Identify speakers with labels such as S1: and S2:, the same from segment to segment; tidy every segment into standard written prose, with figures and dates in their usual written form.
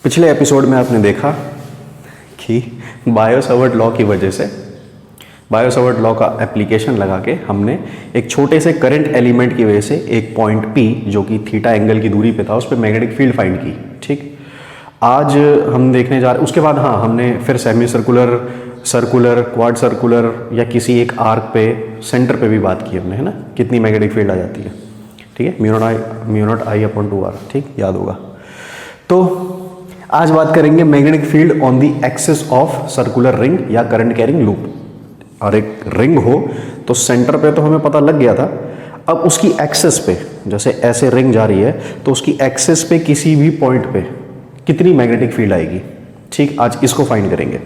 S1: पिछले एपिसोड में आपने देखा कि बायो-सावर्ट लॉ की वजह से बायो-सावर्ट लॉ का एप्लीकेशन लगा के हमने एक छोटे से करंट एलिमेंट की वजह से एक पॉइंट P जो कि थीटा एंगल की दूरी पे था उस पर मैग्नेटिक फील्ड फाइंड की। ठीक, आज हम देखने जा रहे, उसके बाद हाँ हमने फिर semi circular, circular, quad circular या किसी एक आर्क पे सेंटर पे भी बात की हमने, है ना, कितनी मैग्नेटिक फील्ड आ जाती है। ठीक है, म्यू नॉट आई अपॉन 2r, ठीक, याद होगा। तो आज बात करेंगे magnetic field on the axis of circular ring या करंट कैरिंग लूप। और एक रिंग हो तो सेंटर पे तो हमें पता लग गया था, अब उसकी एक्सिस पे, जैसे ऐसे रिंग जा रही है तो उसकी एक्सिस पे किसी भी पॉइंट पे कितनी मैग्नेटिक फील्ड आएगी। ठीक, आज इसको फाइंड करेंगे।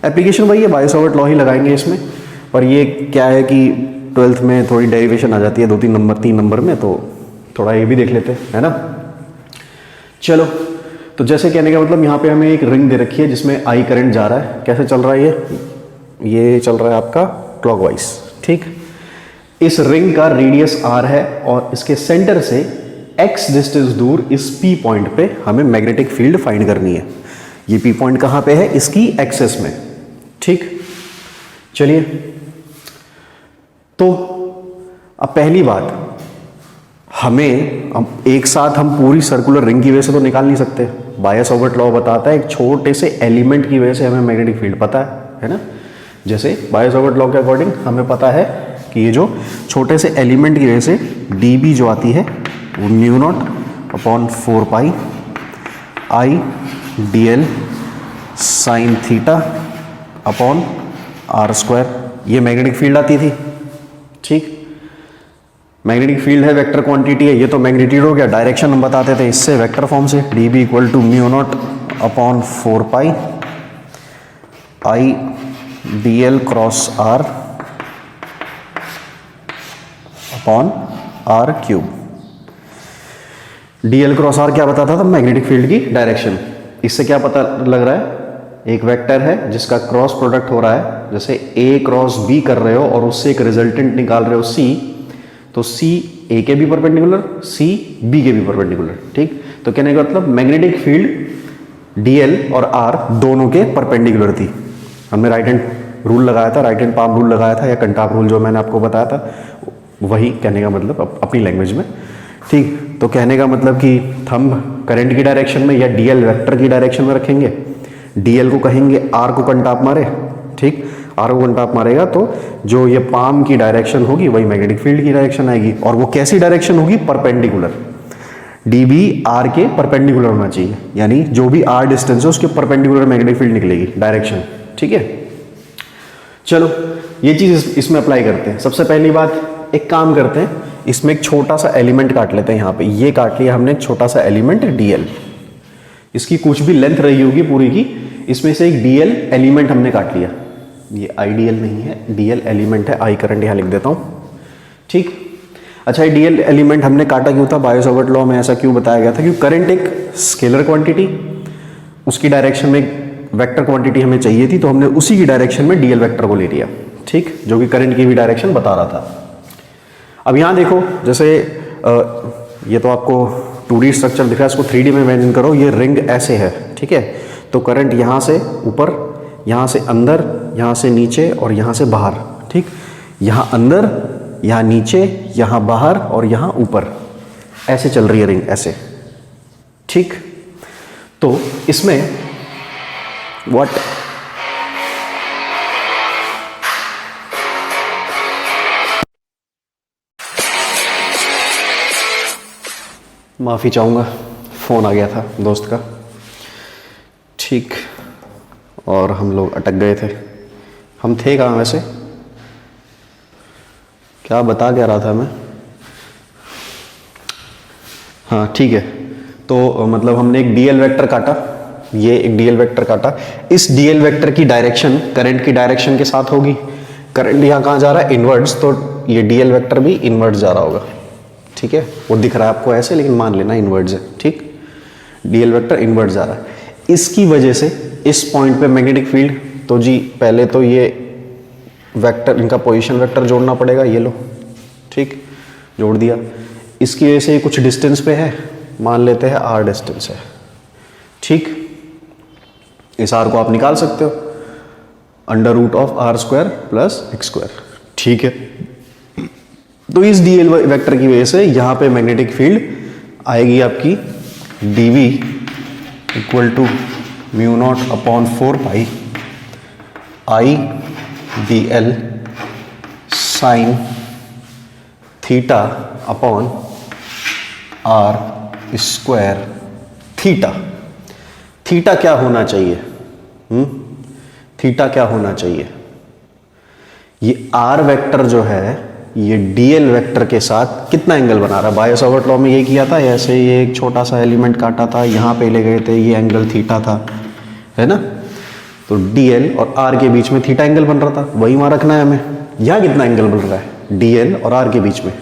S1: एप्लीकेशन वही है, बायो-सावर्ट लॉ ही लगाएंगे इसमें। और ये क्या है कि 12th में थोड़ी डेरिवेशन आ जाती है 2-3 नंबर 3 नंबर में, तो थोड़ा ये भी देख लेते हैं, है ना। चलो, तो जैसे कहने का मतलब यहाँ पे हमें एक रिंग दे रखी है जिसमें आई करंट जा रहा है। कैसे चल रहा है ये चल रहा है आपका क्लॉकवाइज। ठीक, इस रिंग का रेडियस r है और इसके सेंटर से x डिस्टेंस दूर इस P पॉइंट पे हमें मैग्नेटिक फील्ड फाइंड करनी है। ये P पॉइंट कहाँ पे है, इसकी एक्सिस में। ठीक, चलिए, तो अब पहली बात, हमें अब एक साथ हम पूरी सर्कुलर रिंग की वजह से तो निकाल नहीं सकते। बायो-सावर्ट लॉ बताता है एक छोटे से एलिमेंट की वजह से हमें मैग्नेटिक फील्ड पता है ना। जैसे बायो-सावर्ट लॉ के अकॉर्डिंग हमें पता है कि ये जो छोटे से एलिमेंट की वजह से dB जो आती है वो mu naught upon 4 pi I dl sign theta upon r square, ये मैग्नेटिक फील्ड आती थी। ठीक, मैग्नेटिक फील्ड है, वेक्टर क्वांटिटी है, ये तो मैग्नीट्यूड हो गया। डायरेक्शन हम बताते थे इससे वेक्टर फॉर्म से, dB equal to mu naught upon 4 pi I dl cross r upon r cube. dl cross r क्या बताता था, मैग्नेटिक फील्ड की डायरेक्शन। इससे क्या पता लग रहा है, एक वेक्टर है जिसका क्रॉस प्रोडक्ट हो रहा है, जैसे a क्रॉस b कर रहे हो और उससे एक रिजल्टेंट निकाल रहे हो c, तो c a के भी परपेंडिकुलर, c b के भी परपेंडिकुलर। ठीक, तो कहने का मतलब मैग्नेटिक फील्ड dl और r दोनों के परपेंडिकुलर थी। हमने राइट हैंड रूल लगाया था, राइट हैंड पाम रूल लगाया था, या कंटाप रूल जो मैंने आपको बताया था, वही कहने का मतलब अपनी लैंग्वेज में। ठीक, तो कहने का मतलब कि हम करंट की डायरेक्शन में या dl वेक्टर की डायरेक्शन में रखेंगे, dl को कहेंगे r को कंटाप मारे। ठीक, r को कंटाप मारेगा तो जो ये पाम की डायरेक्शन होगी वही मैग्नेटिक फील्ड की डायरेक्शन आएगी। और वो कैसी डायरेक्शन होगी, परपेंडिकुलर। dB r के परपेंडिकुलर होना चाहिए, यानी जो भी r डिस्टेंस है उसके परपेंडिकुलर मैग्नेटिक फील्ड निकलेगी डायरेक्शन। ठीक है, चलो ये चीज इसमें अप्लाई करते हैं। सबसे पहली बात, एक काम करते हैं, इसमें एक छोटा सा एलिमेंट काट लेते हैं। यहाँ पे ये काट लिया हमने एक छोटा सा एलिमेंट dl, इसकी कुछ भी लेंथ रही होगी पूरी की, इसमें से एक dl एलिमेंट हमने काट लिया। ये आईडीएल नहीं है, dl एलिमेंट है, आई करंट यहाँ लिख देता हूँ। ठीक, अच्छा, ये dl एलिमेंट हमने काटा क्यों था, बायो-सावर्ट लॉ में ऐसा क्यों बताया गया था, क्योंकि करंट एक स्केलर क्वांटिटी, उसकी डायरेक्शन में वेक्टर क्वांटिटी हमें चाहिए थी, तो हमने उसी की डायरेक्शन में dl वेक्टर को ले लिया। ठीक, जो कि करंट की भी डायरेक्शन बता रहा था। अब यहाँ देखो, जैसे ये तो आपको 2D स्ट्रक्चर दिख रहा है, इसको 3D में इमेजिन करो। ये रिंग ऐसे है, ठीक है, तो करंट यहाँ से ऊपर, यहाँ से अंदर, यहाँ से नीचे और यहाँ से बाहर। ठीक, यहाँ अंदर, यहाँ नीचे, यहाँ बाहर और यहाँ ऊपर, ऐसे चल रही है रिंग, ऐसे। ठीक, तो इसमें व्हाट माफ़ी चाहूँगा, फ़ोन आ गया था दोस्त का। ठीक, और हम लोग अटक गए थे। हम थे कहाँ वैसे, क्या बता क्या रहा था मैं, हाँ ठीक है। तो मतलब हमने एक dl वेक्टर काटा, ये एक dl वेक्टर काटा। इस dl वेक्टर की डायरेक्शन करंट की डायरेक्शन के साथ होगी। करंट यहाँ कहाँ जा रहा है, इनवर्ड्स, तो ये dl वेक्टर भी इनवर्ड्स जा रहा होगा। ठीक है, वो दिख रहा है आपको ऐसे, लेकिन मान लेना इनवर्ड्स है। ठीक, dl वेक्टर इनवर्ड्स जा रहा है, इसकी वजह से इस पॉइंट पे मैग्नेटिक फील्ड, तो जी पहले तो ये वेक्टर, इनका पोजीशन वेक्टर जोड़ना पड़ेगा, ये लो। ठीक, जोड़ दिया। इसकी वजह से कुछ डिस्टेंस पे है, मान लेते हैं r डिस्टेंस है। ठीक, इस आर को आप निकाल सकते हो, under root of r square plus x square, ठीक है। तो इस डीएल वेक्टर की वजह से यहां पे मैग्नेटिक फील्ड आएगी आपकी dv equal to mu naught upon 4 pi I d l sine theta upon r square theta. Theta क्या होना चाहिए? थीटा क्या होना चाहिए? ये आर वेक्टर जो है ये डीएल वेक्टर के साथ कितना एंगल बना रहा है? बायो सावर्ट लॉ में ये किया था, ऐसे ये एक छोटा सा एलिमेंट काटा था, यहां पे ले गए थे, ये एंगल थीटा था, है ना। तो डीएल और आर के बीच में थीटा एंगल बन रहा था, वही वहां रखना है हमें। यहां कितना एंगल बन रहा है डीएल और आर के बीच में?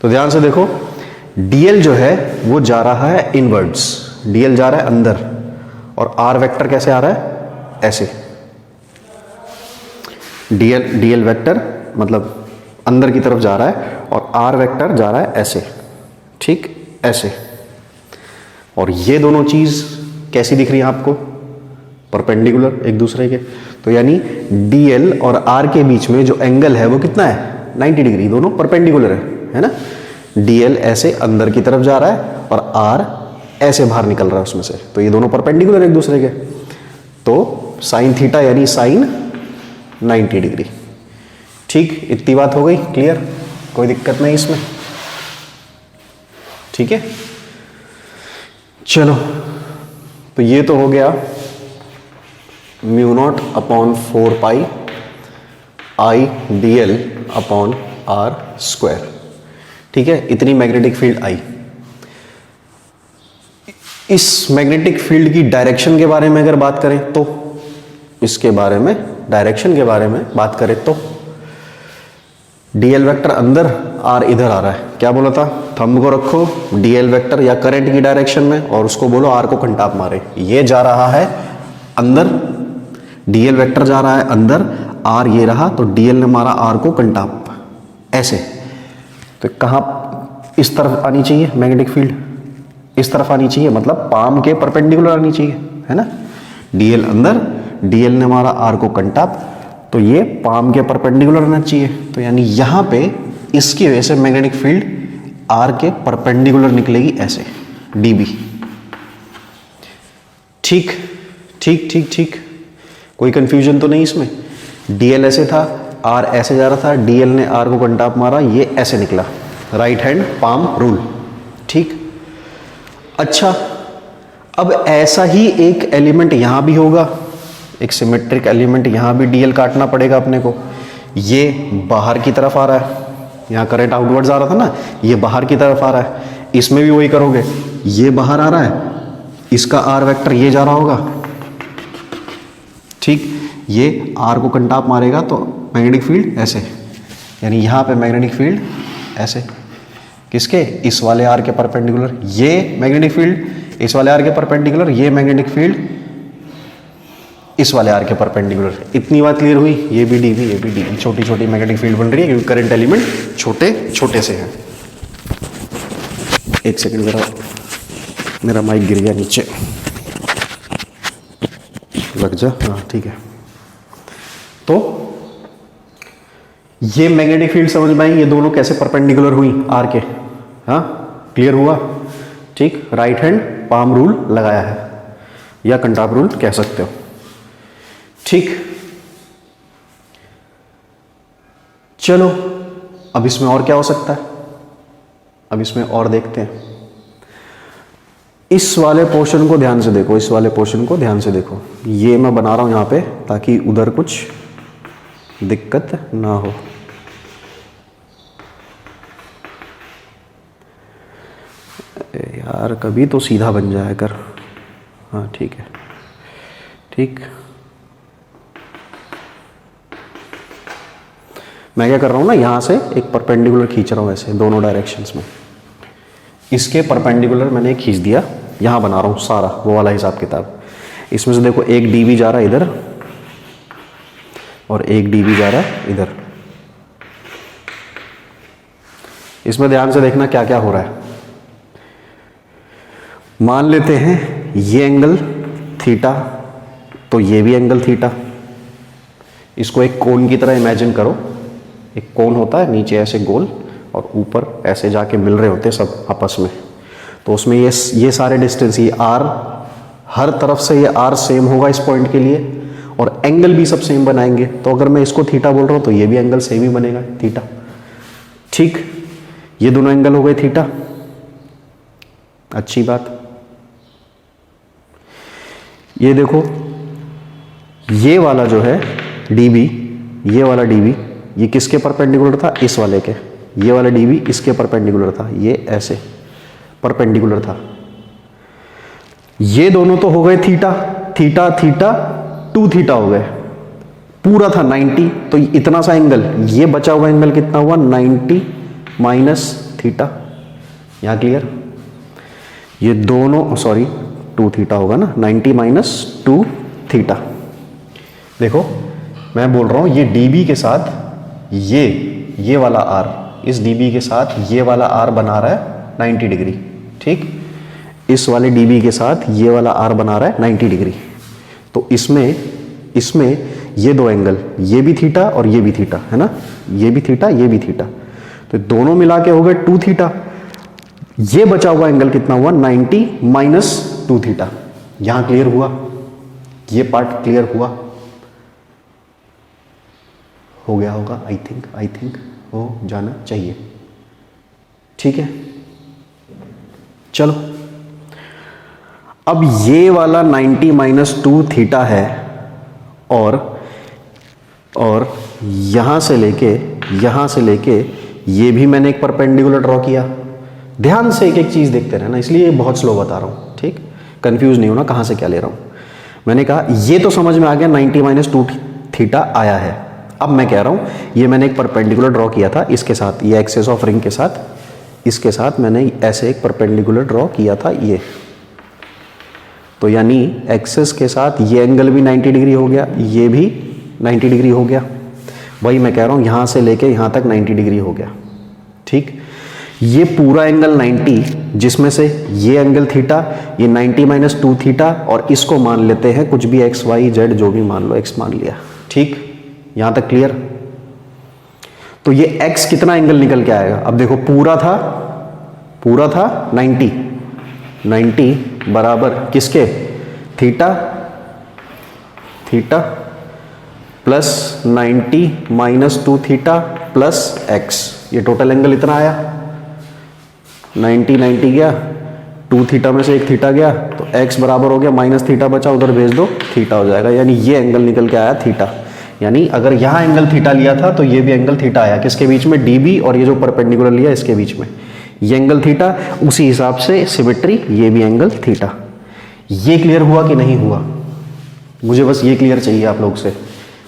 S1: तो ध्यान से देखो, डीएल जो है वो जा रहा है इनवर्ड्स, डीएल जा रहा है अंदर, और आर वेक्टर कैसे आ रहा है? ऐसे। डीएल वेक्टर मतलब अंदर की तरफ जा रहा है और आर वेक्टर जा रहा है ऐसे, ठीक, ऐसे। और ये दोनों चीज कैसी दिख रही है आपको? परपेंडिकुलर एक दूसरे के। तो यानी डीएल और आर के बीच में जो एंगल है वो कितना है? 90 डिग्री, दोनों परपेंडिकुलर है ना। डीएल ऐसे अंदर की तरफ जा रहा है और आर ऐसे बाहर निकल रहा है उसमें से, तो ये दोनों परपेंडिकुलर एक दूसरे के। तो साइन थीटा यानी साइन 90 डिग्री, ठीक। इतनी बात हो गई क्लियर? कोई दिक्कत नहीं इसमें, ठीक है। चलो, तो ये तो हो गया म्यू नॉट अपॉन 4 पाई आई d l upon r square, ठीक है। इतनी मैग्नेटिक फील्ड आई। इस मैग्नेटिक फील्ड की डायरेक्शन के बारे में अगर बात करें तो, इसके बारे में डायरेक्शन के बारे में बात करें तो, डीएल वेक्टर अंदर, आर इधर आ रहा है। क्या बोला था? थंब को रखो डीएल वेक्टर या करंट की डायरेक्शन में और उसको बोलो आर को कंटाप मारे। ये जा रहा है अंदर, डीएल वेक्टर जा रहा है अंदर, आर ये रहा, तो डीएल ने मारा आर को कंटाप ऐसे। तो कहां इस तरफ आनी चाहिए मैग्नेटिक फील्ड? इस तरफ आनी चाहिए, मतलब पाम के परपेंडिकुलर आनी चाहिए, है ना। डीएल अंदर, डीएल ने मारा आर को कंटाप, तो ये पाम के परपेंडिकुलर रहना चाहिए। तो यानी यहां पे इसकी वजह से मैग्नेटिक फील्ड आर के परपेंडिकुलर निकलेगी ऐसे, डीबी, ठीक ठीक ठीक ठीक। कोई कंफ्यूजन तो नहीं इसमें? डीएल ऐसे था, आर ऐसे जा रहा था, डीएल ने आर को कंटाप मारा, ये ऐसे निकला, राइट हैंड पाम रूल, ठीक। अच्छा, अब ऐसा ही एक एलिमेंट यहां भी होगा, एक सिमेट्रिक एलिमेंट, यहां भी डीएल काटना पड़ेगा अपने को। ये बाहर की तरफ आ रहा है, यहां करंट आउटवर्ड्स आ रहा था ना, ये बाहर की तरफ आ रहा है। इसमें भी वही करोगे, ये बाहर आ रहा है, इसका आर वेक्टर ये जा रहा होगा, ठीक। ये आर को कंटाप मारेगा तो मैग्नेटिक फील्ड ऐसे, यानी यहां पे मैग्नेटिक फील्ड ऐसे, किसके? इस वाले आर के परपेंडिकुलर। ये मैग्नेटिक फील्ड इस वाले आर के परपेंडिकुलर, ये मैग्नेटिक फील्ड इस वाले आर के परपेंडिकुलर। इतनी बात क्लियर हुई? ये भी डीवी, ये भी डीवी, छोटी छोटी मैग्नेटिक फील्ड बन रही है क्योंकि करंट एलिमेंट छोटे छोटे से हैं। एक सेकंड जरा, मेरा माइक गिर गया नीचे, लग जा, हाँ ठीक है। तो ये मैग्नेटिक फील्ड समझ में आई, ये दोनों कैसे परपेंडिकुलर हुई आर के? हाँ क्लियर हुआ, ठीक। राइट हैंड पाम रूल लगाया है या कंटाप रूल कह सकते हो, ठीक। चलो, अब इसमें और क्या हो सकता है? अब इसमें और देखते हैं। इस वाले पोर्शन को ध्यान से देखो, इस वाले पोर्शन को ध्यान से देखो। ये मैं बना रहा हूं यहां पे ताकि उधर कुछ दिक्कत ना हो। यार कभी तो सीधा बन जाया कर। हाँ ठीक है, ठीक। मैं क्या कर रहा हूं ना, यहां से एक परपेंडिकुलर खींच रहा हूं ऐसे दोनों डायरेक्शंस में। इसके परपेंडिकुलर मैंने खींच दिया, यहां बना रहा हूं सारा वो वाला हिसाब किताब। इसमें से देखो एक डीवी जा रहा है इधर और एक डीवी जा रहा है इधर। इसमें ध्यान से देखना क्या क्या हो रहा है। मान लेते हैं ये एंगल थीटा तो ये भी एंगल थीटा। इसको एक कोन की तरह इमेजिन करो, एक कोन होता है नीचे ऐसे गोल और ऊपर ऐसे जाके मिल रहे होते हैं सब आपस में, तो उसमें ये सारे डिस्टेंस, ये आर, हर तरफ से ये आर सेम होगा इस पॉइंट के लिए और एंगल भी सब सेम बनाएंगे। तो अगर मैं इसको थीटा बोल रहा हूं तो ये भी एंगल सेम ही बनेगा, थीटा। ठीक, ये दोनों एंगल हो गए थीटा। अच्छी बात। ये देखो, ये वाला जो है dB, ये वाला dB, ये किसके परपेंडिकुलर था? इस वाले के। ये वाला dB इसके परपेंडिकुलर था, ये ऐसे परपेंडिकुलर था। ये दोनों तो हो गए थीटा, थीटा थीटा 2 थीटा हो गए, पूरा था 90, तो इतना सा एंगल, ये बचा हुआ एंगल कितना हुआ? 90 माइनस थीटा। यहां क्लियर? ये दोनों, सॉरी 2 थीटा होगा ना, 90 माइनस 2 थीटा। देखो मैं बोल रहा हूं ये dB के साथ ये वाला r, इस dB के साथ ये वाला r बना रहा है 90 डिग्री। ठीक, इस वाले dB के साथ ये वाला r बना रहा है 90 डिग्री। तो इसमें ये दो एंगल, ये भी थीटा और ये भी थीटा है ना, ये भी थीटा ये भी थीटा, तो दोनों मिला के हो गए 2 थीटा। ये बचा हुआ एंगल कितना हुआ? 90 माइनस 2 थीटा। यहां क्लियर हुआ? ये पार्ट क्लियर हुआ? हो गया होगा, आई थिंक हो जाना चाहिए। ठीक है, चलो अब ये वाला 90 माइनस 2 थीटा है और यहां से लेके ये भी मैंने एक परपेंडिकुलर ड्रॉ किया। ध्यान से एक एक चीज देखते रहना, इसलिए बहुत स्लो बता रहा हूं। ठीक, कंफ्यूज नहीं होना कहां से क्या ले रहा हूं। मैंने कहा ये तो समझ में आ गया, 90 माइनस 2 थीटा आया है। अब मैं कह रहा हूं ये मैंने एक परपेंडिकुलर ड्रॉ किया था इसके साथ, ये एक्सिस ऑफ रिंग के साथ, इसके साथ मैंने ऐसे एक परपेंडिकुलर ड्रॉ किया था ये, तो यानी एक्सिस के साथ ये एंगल भी 90 डिग्री हो गया, ये भी 90 डिग्री हो गया। वही मैं कह रहा हूं यहां से लेके यहां तक 90 डिग्री हो गया। ठीक, ये पूरा एंगल 90, जिसमें से ये एंगल थीटा, ये 90 माइनस 2 थीटा, और इसको मान लेते हैं कुछ भी एक्स वाई जेड जो भी मान लो, एक्स मान लिया। ठीक, यहां तक क्लियर? तो ये एक्स कितना एंगल निकल के आएगा? अब देखो पूरा था 90 बराबर किसके? Theta plus 90 minus 2 theta plus x, ये टोटल एंगल इतना आया। 90 गया, 2 थीटा में से एक थीटा गया, तो x बराबर हो गया माइनस थीटा बचा, उधर भेज दो, थीटा हो जाएगा। यानी ये एंगल निकल के आया थीटा। यानी अगर यहां एंगल थीटा लिया था तो ये भी एंगल थीटा आया। किसके बीच में? dB और ये जो परपेंडिकुलर लिया इसके बीच में, ये एंगल थीटा। उसी हिसाब से सिमेट्री, ये भी एंगल थीटा। ये क्लियर हुआ कि नहीं हुआ? मुझे बस ये क्लियर चाहिए आप लोग से।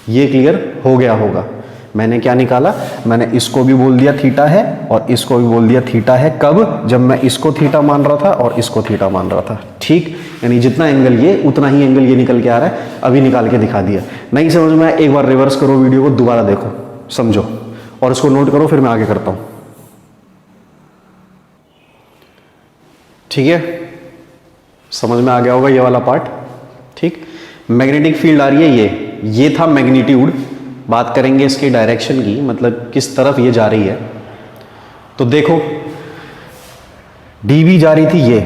S1: ये क्लियर हो गया होगा? मैंने क्या निकाला? मैंने इसको भी बोल दिया थीटा है और इसको भी बोल दिया थीटा है। कब? जब मैं इसको थीटा मान रहा था और इसको थीटा मान रहा था। ठीक, यानी जितना एंगल ये उतना ही एंगल ये निकल के आ रहा है। अभी निकाल के दिखा दिया। नहीं समझ में आया, एक बार रिवर्स करो वीडियो को, दोबारा देखो, समझो और इसको नोट करो, फिर मैं आगे करता हूं। ठीक है, समझ में आ गया होगा ये वाला पार्ट। ठीक, मैग्नेटिक फील्ड आ रही है, ये था मैग्नीट्यूड। बात करेंगे इसकी डायरेक्शन की, मतलब किस तरफ ये जा रही है। तो देखो dB जा रही थी, ये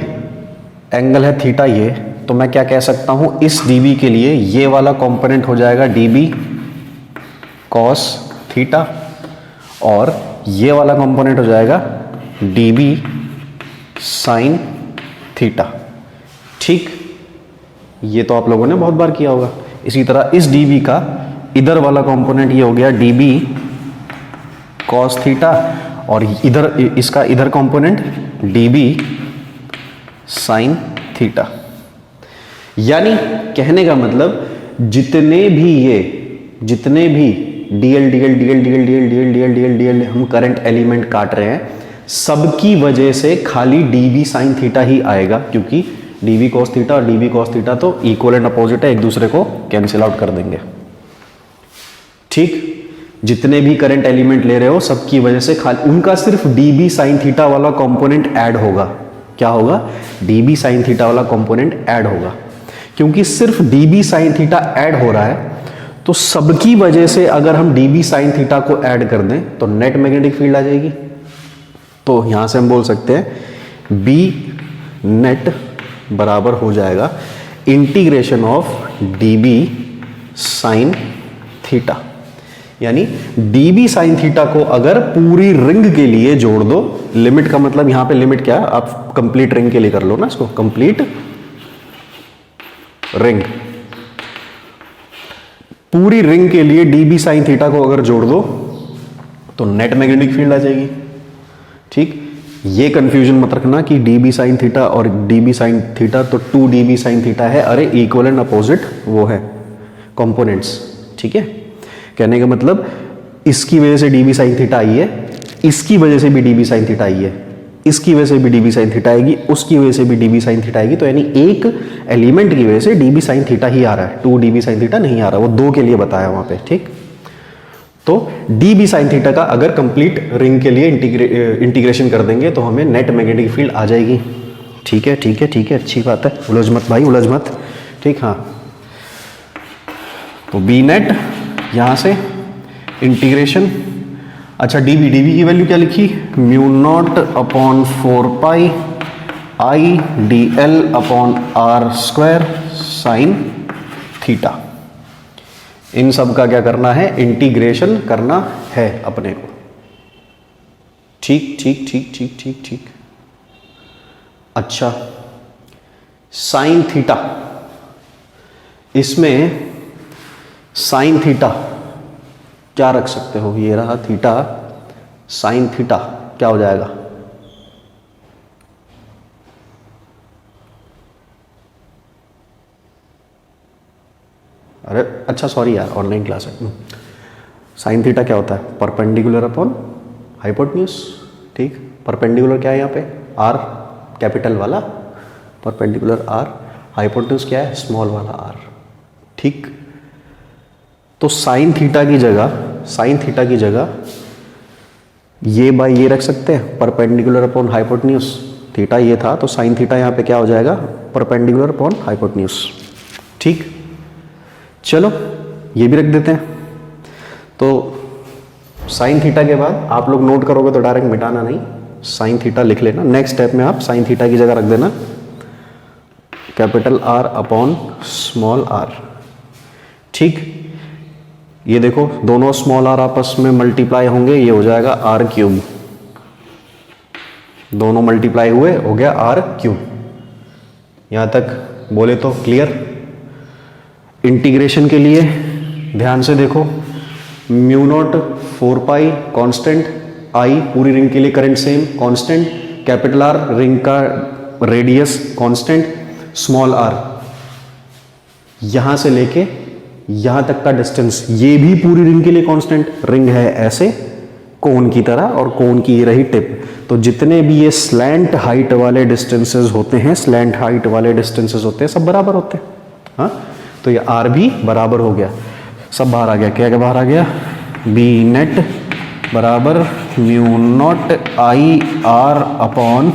S1: एंगल है थीटा ये, तो मैं क्या कह सकता हूं, इस dB के लिए ये वाला कंपोनेंट हो जाएगा dB cos थीटा और ये वाला कंपोनेंट हो जाएगा dB sin थीटा। ठीक, ये तो आप लोगों ने बहुत बार किया होगा। इसी तरह इस dB का इधर वाला कंपोनेंट ये हो गया dB cos थीटा और इधर इसका इधर कंपोनेंट dB sin थीटा। यानी कहने का मतलब जितने भी DL हम करंट एलिमेंट काट रहे हैं, सबकी वजह से खाली dB sin थीटा ही आएगा, क्योंकि dB cos थीटा और dB cos थीटा तो इक्वल एंड अपोजिट है, एक दूसरे को कैंसिल आउट कर देंगे। ठीक, जितने भी करंट एलिमेंट ले रहे हो सबकी वजह से खाली उनका सिर्फ dB sin थीटा वाला कंपोनेंट ऐड होगा। क्या होगा? dB sin थीटा वाला कंपोनेंट ऐड होगा, क्योंकि सिर्फ d B sine theta add हो रहा है, तो सबकी वजह से अगर हम डी बी साइन थीटा को ऐड कर दें तो नेट मैग्नेटिक फील्ड आ जाएगी। तो यहां से हम बोल सकते हैं बी नेट बराबर हो जाएगा integration of d B sine theta. यानी डी बी साइन थीटा को अगर पूरी रिंग के लिए जोड़ दो, लिमिट का मतलब यहां पे लिमिट क्या है, आप कंप्लीट रिंग के लिए कर लो ना इसको, कंप्लीट रिंग, पूरी रिंग के लिए डी बी साइन थीटा को अगर जोड़ दो तो नेट मैग्नेटिक फील्ड आ जाएगी। ठीक, ये कंफ्यूजन मत रखना कि डी बी साइन थीटा और डी बी साइन थीटा तो 2 डी बी साइन थीटा है, अरे इक्वल एंड अपोजिट वो है कंपोनेंट्स। ठीक है, कहने का मतलब इसकी वजह से डी बी साइन थीटा आई है, इसकी वजह से भी डी बी साइन थीटा आई है, इसकी वजह से भी डी बी साइन थीटा आएगी, उसकी वजह से भी डी बी साइन थीटा आएगी। तो यानी एक एलिमेंट की वजह से डी बी साइन थीटा ही आ रहा है, 2 डी बी साइन थीटा नहीं आ रहा, वो 2 के लिए बताया वहां पे। ठीक, तो डी बी साइन थीटा का अगर कंप्लीट रिंग के लिए इंटीग्रेशन कर देंगे तो हमें नेट मैग्नेटिक फील्ड आ जाएगी। ठीक है ठीक है ठीक है, अच्छी बात है, उलझ मत भाई, उलझ मत। ठीक, हाँ, तो बी नेट यहां से इंटीग्रेशन, अच्छा डीबी की वैल्यू क्या लिखी, म्यू नॉट अपॉन 4 पाई आई d l upon r square sine theta. इन सब का क्या करना है, इंटीग्रेशन करना है अपने को। ठीक ठीक ठीक ठीक ठीक ठीक। अच्छा, साइन थीटा, इसमें साइन थीटा क्या रख सकते हो, ये रहा थीटा, साइन थीटा क्या हो जाएगा, अरे अच्छा सॉरी यार, ऑनलाइन क्लास है। साइन थीटा क्या होता है, परपेंडिकुलर अपॉन हाइपोटेन्यूज। ठीक, परपेंडिकुलर क्या है यहाँ पे, आर कैपिटल वाला, परपेंडिकुलर आर, हाइपोटेन्यूज क्या है, स्मॉल वाला आर। ठीक, तो साइन थीटा की जगह ये बाय ये रख सकते हैं, परपेंडिकुलर अपॉन हाइपोटेन्यूज। थीटा ये था तो साइन थीटा यहाँ पे क्या हो जाएगा, परपेंडिकुलर अपॉन हाइपोटेन्यूज। ठीक, चलो ये भी रख देते हैं। तो साइन थीटा के बाद आप लोग नोट करोगे तो डायरेक्ट मिटाना नहीं, साइन थीटा लिख लेना। नेक्स्ट स्टेप में आप साइन थीटा की जगह रख देना capital R upon small r. ठीक, ये देखो दोनों स्मॉल आर आपस में मल्टीप्लाई होंगे, ये हो जाएगा आर क्यूब, दोनों मल्टीप्लाई हुए हो गया आर क्यूब। यहां तक बोले तो क्लियर। इंटीग्रेशन के लिए ध्यान से देखो, म्यू नॉट 4 पाई कांस्टेंट, आई पूरी रिंग के लिए current same constant, capital R ring का रेडियस कांस्टेंट, स्मॉल आर यहां से लेके यहां तक का डिस्टेंस ये भी पूरी रिंग के लिए कांस्टेंट। रिंग है ऐसे कोन की तरह और कोन की ये रही टिप, तो जितने भी ये स्लैंट हाइट वाले डिस्टेंसेस होते हैं, सब बराबर होते हैं। हाँ, तो ये आर भी बराबर हो गया, सब बाहर आ गया। क्या क्या बाहर आ गया, बी नेट बराबर mu naught I r upon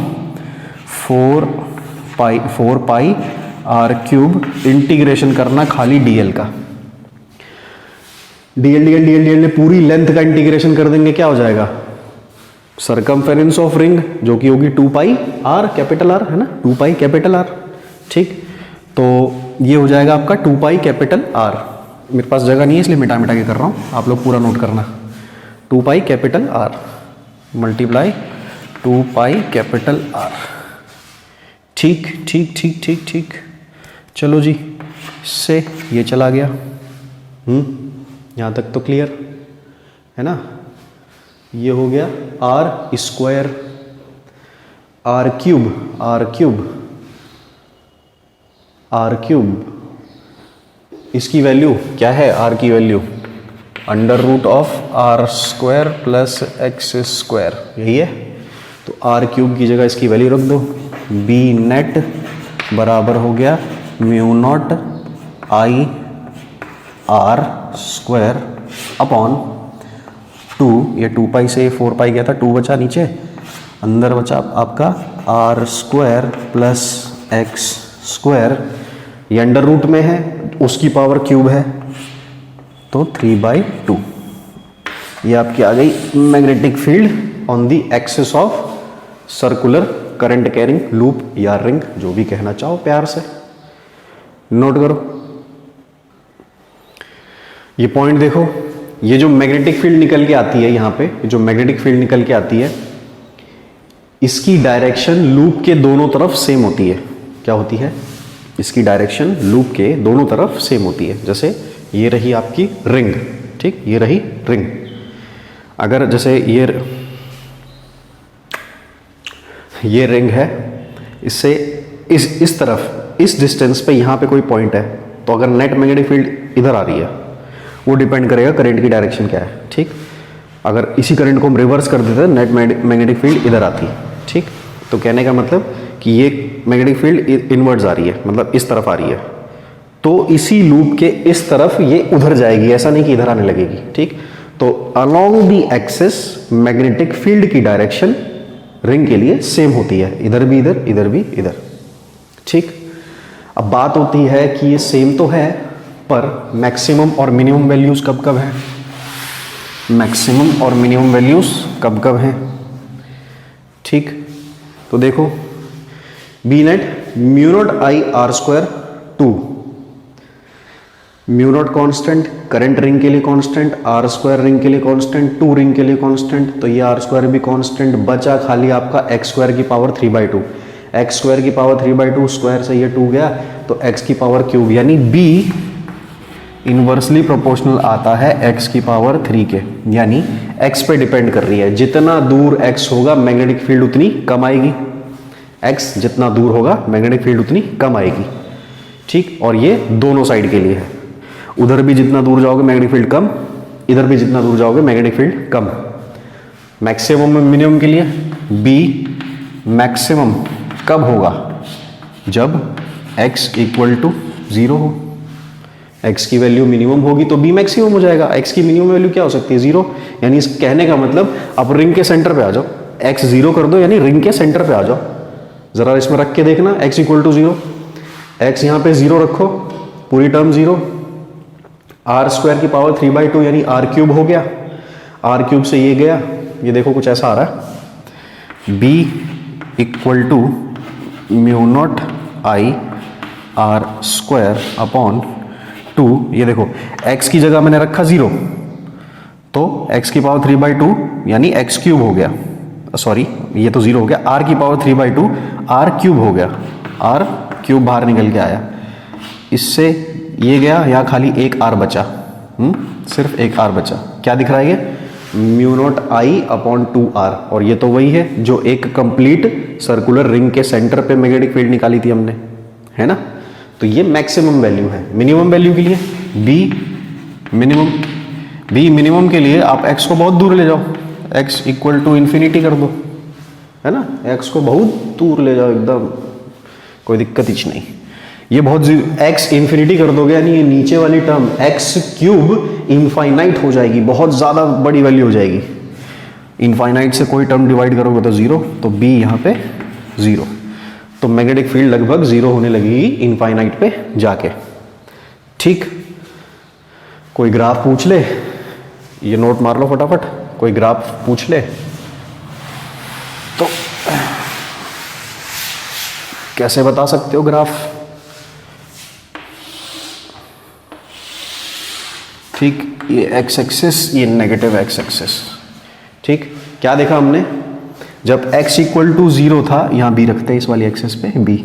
S1: 4 pi r cube. Integration करना खाली डीएल का, डीएल ने पूरी लेंथ का इंटीग्रेशन कर देंगे, क्या हो जाएगा, सरकमफेरेंस ऑफ रिंग जो कि होगी 2 पाई आर कैपिटल आर, है ना, 2 पाई कैपिटल आर। ठीक, तो ये हो जाएगा आपका 2 पाई कैपिटल आर। मेरे पास जगह नहीं है इसलिए मिटा के कर रहा हूं, आप लोग पूरा नोट करना। 2 pi capital R multiply 2 pi capital R. ठीक ठीक ठीक ठीक ठीक, चलो जी, से ये चला गया। यहां तक तो क्लियर है ना। ये हो गया आर स्क्वायर, आर क्यूब, इसकी वैल्यू क्या है, आर की value under root of r square plus x square, यही है। तो आर क्यूब की जगह इसकी वैल्यू रख दो, बी नेट बराबर हो गया mu naught I r square upon 2, ये 2 पाई से 4 पाई गया था, 2 बचा नीचे, अंदर बचा आपका r square plus x square ये अंडर रूट में है, उसकी पावर क्यूब है, तो 3/2। ये आपकी आ गई magnetic field on the axis of circular current carrying loop या रिंग, जो भी कहना चाहो प्यार से। नोट करो ये पॉइंट, देखो ये जो मैग्नेटिक फील्ड निकल के आती है यहाँ पे, जो मैग्नेटिक फील्ड निकल के आती है, इसकी डायरेक्शन लूप के दोनों तरफ सेम होती है। क्या होती है? इसकी डायरेक्शन लूप के दोनों तरफ सेम होती है। जैसे ये रही आपकी रिंग, ठीक, ये रही रिंग। अगर जैसे ये रिंग है, इससे इस तरफ इस डिस्टेंस पे यहाँ पे कोई पॉइंट है, तो अगर नेट मैग्नेटिक फील्ड इधर आ रही है, वो डिपेंड करेगा करंट की डायरेक्शन क्या है, ठीक। अगर इसी करंट को हम रिवर्स कर देते हैं, नेट मैग्नेटिक फील्ड इधर आती है, ठीक। तो कहने का मतलब कि ये मैग्नेटिक फील्ड इनवर्ड्स आ रही है, मतलब इस तरफ आ रही है, तो इसी लूप के इस तरफ ये उधर जाएगी, ऐसा नहीं कि इधर आने लगेगी, ठीक। तो along the axis magnetic field की डायरेक्शन रिंग के लिए सेम होती है, इधर भी इधर, इधर भी इधर, ठीक। अब बात होती है कि ये सेम तो है, पर मैक्सिमम और मिनिमम वैल्यूज कब कब है? मैक्सिमम और मिनिमम वैल्यूज कब कब हैं, ठीक। तो देखो B net mu naught I r square 2, mu naught constant, current ring के लिए कॉन्स्टेंट, आर स्क्वायर रिंग के लिए कॉन्स्टेंट, 2 रिंग के लिए कॉन्स्टेंट, तो ये आर स्क्वायर भी कॉन्स्टेंट, बचा खाली आपका एक्स स्क्वायर की पावर 3/2। एक्स स्क्वायर की पावर 3/2, स्क्वायर से ये 2 गया, तो एक्स की पावर क्यूब, यानी बी इनवर्सली प्रोपोर्शनल आता है x की पावर 3 के, यानी x पे डिपेंड कर रही है। जितना दूर x होगा मैग्नेटिक फील्ड उतनी कम आएगी, x जितना दूर होगा मैग्नेटिक फील्ड उतनी कम आएगी, ठीक। और ये दोनों साइड के लिए है, उधर भी जितना दूर जाओगे मैग्नेटिक फील्ड कम, इधर भी जितना दूर जाओगे मैग्नेटिक फील्ड कम। मैक्सिमम और मिनिमम के लिए b मैक्सिमम कब होगा? जब x इक्वल टू 0 हो। x की वैल्यू मिनिमम होगी तो b मैक्सिमम हो जाएगा। x की मिनिमम वैल्यू क्या हो सकती है? 0। यानी इस कहने का मतलब आप रिंग के सेंटर पे आ जाओ, x 0 कर दो, यानी रिंग के सेंटर पे आ जाओ। जरा इसमें रख के देखना, x इक्वल टू 0, x यहाँ पे 0 रखो, पूरी टर्म 0, आर स्क्वायर की पावर 3/2 यानी आर क्यूब हो गया, आर क्यूब से ये गया, ये देखो कुछ ऐसा आ रहा है, b equal to mu naught I r square upon 2, ये देखो x की जगह मैंने रखा 0, तो x की पावर 3/2 यानी x क्यूब हो गया, सॉरी ये तो 0 हो गया, r की पावर 3/2 r क्यूब हो गया, r क्यूब बाहर निकल के आया, इससे ये गया, यहाँ खाली एक r बचा, सिर्फ एक r बचा। क्या दिख रहा है ये? म्यू नॉट आई अपॉन 2r, और ये तो वही है जो एक कंप्लीट सर्कुलर रिंग के सेंटर पे मैग्नेटिक फील्ड निकाली थी हमने, है ना। तो ये मैक्सिमम वैल्यू है। मिनिमम वैल्यू के लिए b मिनिमम के लिए आप x को बहुत दूर ले जाओ, x इक्वल टू इन्फिनिटी कर दो, है ना, x को बहुत दूर ले जाओ एकदम, कोई दिक्कत ही नहीं। ये बहुत x इन्फिनिटी कर दोगे यानी ये नीचे वाली टर्म x क्यूब इनफाइनाइट हो जाएगी, बहुत ज़्यादा बड़ी वैल्यू हो जाएगी। इनफाइनाइट से कोई टर्म डिवाइड करोगे तो 0, तो b यहाँ पे 0, तो मैग्नेटिक फील्ड लगभग 0 होने लगेगी इनफाइनाइट पे जाके, ठीक। कोई ग्राफ पूछ ले, ये नोट मार लो फटाफट, कोई ग्राफ पूछ ले तो कैसे बता सकते हो ग्राफ, ठीक। ये x एक्सिस, ये नेगेटिव x एक्सिस, ठीक। क्या देखा हमने? जब x इक्वल टू 0 था, यहाँ b रखते हैं इस वाली एक्सिस पे b,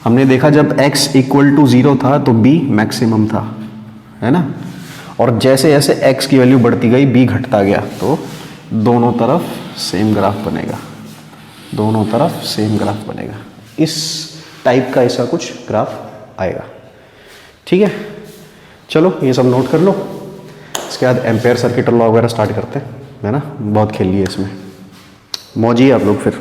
S1: हमने देखा जब x इक्वल टू 0 था तो b मैक्सिमम था, है ना। और जैसे जैसे x की वैल्यू बढ़ती गई b घटता गया, तो दोनों तरफ सेम ग्राफ बनेगा, दोनों तरफ सेम ग्राफ बनेगा, इस टाइप का ऐसा कुछ ग्राफ आएगा, ठीक है। चलो ये सब नोट कर लो, इसके बाद एम्पेयर सर्किट लॉ वगैरह स्टार्ट करते हैं, है ना। बहुत खेल लिए इसमें, मौजी है आप लोग फिर।